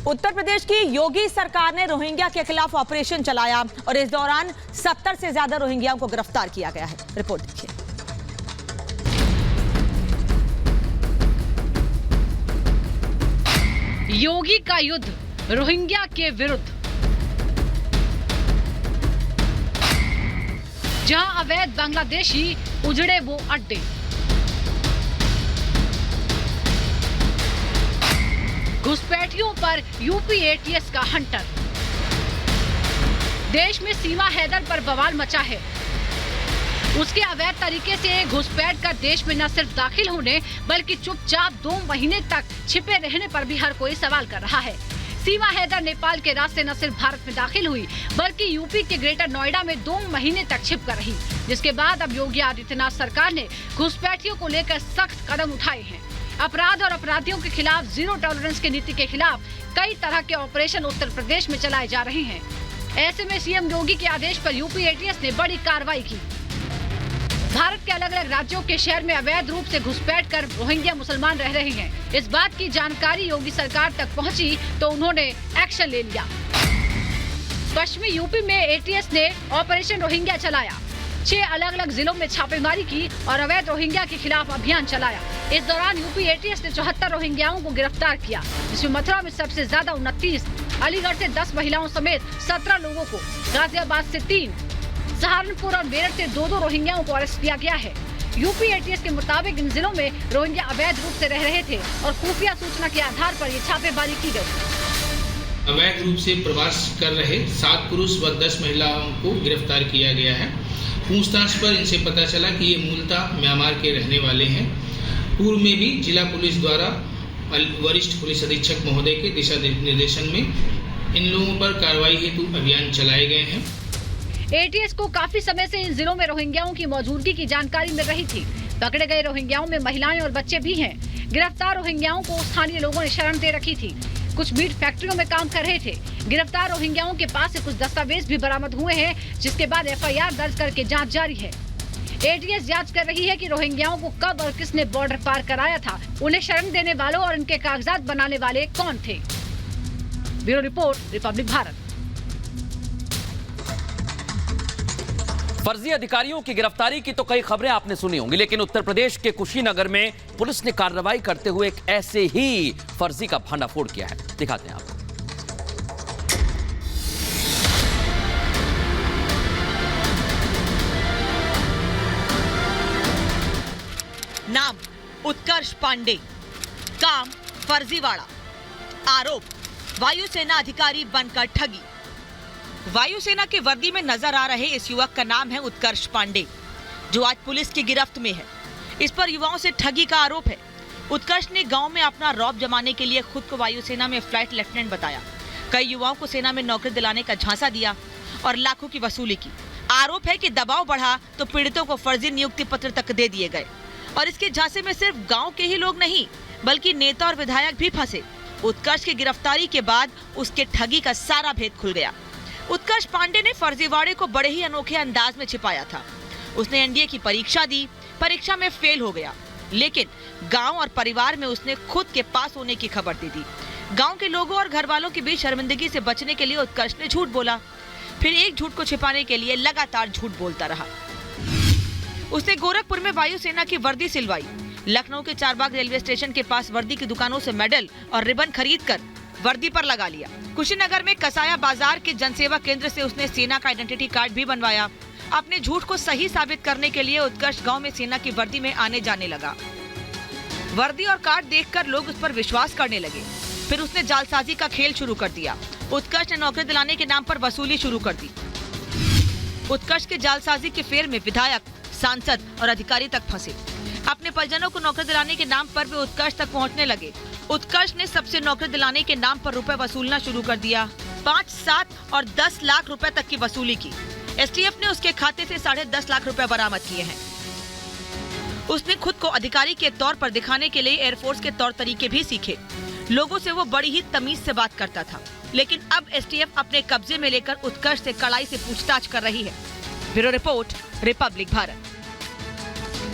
उत्तर प्रदेश की योगी सरकार ने रोहिंग्या के खिलाफ ऑपरेशन चलाया और इस दौरान 70 से ज्यादा रोहिंग्याओं को गिरफ्तार किया गया है। रिपोर्ट देखिए। योगी का युद्ध रोहिंग्या के विरुद्ध। जहां अवैध बांग्लादेशी उजड़े वो अड्डे। घुसपैठियों पर यूपी एटीएस का हंटर। देश में सीमा हैदर पर बवाल मचा है। उसके अवैध तरीके से घुसपैठ कर देश में न सिर्फ दाखिल होने बल्कि चुपचाप 2 महीने तक छिपे रहने पर भी हर कोई सवाल कर रहा है। सीमा हैदर नेपाल के रास्ते न सिर्फ भारत में दाखिल हुई बल्कि यूपी के ग्रेटर नोएडा में 2 महीने तक छिप कर रही, जिसके बाद अब योगी आदित्यनाथ सरकार ने घुसपैठियों को लेकर सख्त कदम उठाए हैं। अपराध और अपराधियों के खिलाफ जीरो टॉलरेंस की नीति के खिलाफ कई तरह के ऑपरेशन उत्तर प्रदेश में चलाए जा रहे हैं। ऐसे में सीएम योगी के आदेश पर यूपी एटीएस ने बड़ी कार्रवाई की। भारत के अलग अलग राज्यों के शहर में अवैध रूप से घुसपैठ कर रोहिंग्या मुसलमान रह रहे हैं। इस बात की जानकारी योगी सरकार तक पहुंची तो उन्होंने एक्शन ले लिया। पश्चिमी यूपी में एटीएस ने ऑपरेशन रोहिंग्या चलाया। 6 अलग अलग जिलों में छापेमारी की और अवैध रोहिंग्या के खिलाफ अभियान चलाया। इस दौरान यूपी एटीएस ने 74 रोहिंग्याओं को गिरफ्तार किया, जिसमें मथुरा में सबसे ज्यादा 29, अलीगढ़ से 10 महिलाओं समेत 17 लोगों को, गाजियाबाद से 3, सहारनपुर और मेरठ से 2 रोहिंग्याओं को अरेस्ट किया गया है। यूपी एटीएस के मुताबिक इन जिलों में रोहिंग्या अवैध रूप से रह रहे थे और खुफिया सूचना के आधार पर ये छापेमारी की गयी। अवैध रूप से प्रवास कर रहे 7 पुरुष व 10 महिलाओं को गिरफ्तार किया गया है। पूछताछ पर इनसे पता चला कि ये मूलतः म्यांमार के रहने वाले हैं। पूर्व में भी जिला पुलिस द्वारा वरिष्ठ पुलिस अधीक्षक महोदय के दिशा निर्देशन में इन लोगों पर कार्रवाई हेतु अभियान चलाए गए हैं। एटीएस को काफी समय से इन जिलों में रोहिंग्याओं की मौजूदगी की जानकारी मिल रही थी। पकड़े गए रोहिंग्याओं में महिलाएं और बच्चे भी हैं। गिरफ्तार रोहिंग्याओं को स्थानीय लोगों ने शरण दे रखी थी। कुछ मीट फैक्ट्रियों में काम कर रहे थे। गिरफ्तार रोहिंग्याओं के पास से कुछ दस्तावेज भी बरामद हुए हैं, जिसके बाद एफआईआर दर्ज करके जांच जारी है। एटीएस जांच कर रही है कि रोहिंग्याओं को कब और किसने बॉर्डर पार कराया था, उन्हें शरण देने वालों और इनके कागजात बनाने वाले कौन थे। Bureau report, Republic Bharat. फर्जी अधिकारियों की गिरफ्तारी की तो कई खबरें आपने सुनी होंगी, लेकिन उत्तर प्रदेश के कुशीनगर में पुलिस ने कार्रवाई करते हुए एक ऐसे ही फर्जी का भंडाफोड़ किया है। दिखाते हैं आपको। नाम उत्कर्ष पांडे, काम फर्जीवाड़ा, आरोप वायुसेना अधिकारी बनकर ठगी। वायुसेना की वर्दी में नजर आ रहे इस युवक का नाम है उत्कर्ष पांडे, जो आज पुलिस की गिरफ्त में है। इस पर युवाओं से ठगी का आरोप है। उत्कर्ष ने गांव में अपना रौब जमाने के लिए खुद को वायुसेना में फ्लाइट लेफ्टिनेंट बताया। कई युवाओं को सेना में नौकरी दिलाने का झांसा दिया और लाखों की वसूली की। आरोप है कि दबाव बढ़ा तो पीड़ितों को फर्जी नियुक्ति पत्र तक दे दिए गए और इसके झांसे में सिर्फ गाँव के ही लोग नहीं बल्कि नेता और विधायक भी फंसे। उत्कर्ष की गिरफ्तारी के बाद उसके ठगी का सारा भेद खुल गया। उत्कर्ष पांडे ने फर्जीवाड़े को बड़े ही अनोखे अंदाज में छिपाया था। उसने एनडीए की परीक्षा दी, परीक्षा में फेल हो गया, लेकिन गांव और परिवार में उसने खुद के पास होने की खबर दे दी। गांव के लोगों और घर वालों के बीच शर्मिंदगी से बचने के लिए उत्कर्ष ने झूठ बोला, फिर एक झूठ को छिपाने के लिए लगातार झूठ बोलता रहा। उसने गोरखपुर में वायुसेना की वर्दी सिलवाई, लखनऊ के चारबाग रेलवे स्टेशन के पास वर्दी की दुकानों से मेडल और रिबन खरीदकर वर्दी पर लगा लिया। कुशीनगर में कसाया बाजार के जनसेवा केंद्र से उसने सेना का आइडेंटिटी कार्ड भी बनवाया। अपने झूठ को सही साबित करने के लिए उत्कर्ष गांव में सेना की वर्दी में आने जाने लगा। वर्दी और कार्ड देखकर लोग उस पर विश्वास करने लगे। फिर उसने जालसाजी का खेल शुरू कर दिया। उत्कर्ष ने नौकरी दिलाने के नाम पर वसूली शुरू कर दी। उत्कर्ष के जालसाजी के फेर में विधायक, सांसद और अधिकारी तक फंसे। अपने परिजनों को नौकरी दिलाने के नाम पर वे उत्कर्ष तक पहुंचने लगे। उत्कर्ष ने सबसे नौकरी दिलाने के नाम पर रुपए वसूलना शुरू कर दिया। 5, 7 और 10 लाख रुपए तक की वसूली की। एसटीएफ ने उसके खाते से 10.5 लाख रुपए बरामद किए हैं। उसने खुद को अधिकारी के तौर पर दिखाने के लिए एयरफोर्स के तौर तरीके भी सीखे। लोगों से वो बड़ी ही तमीज से बात करता था, लेकिन अब एसटीएफ अपने कब्जे में लेकर उत्कर्ष से कड़ाई से पूछताछ कर रही है। Bureau report, Republic Bharat.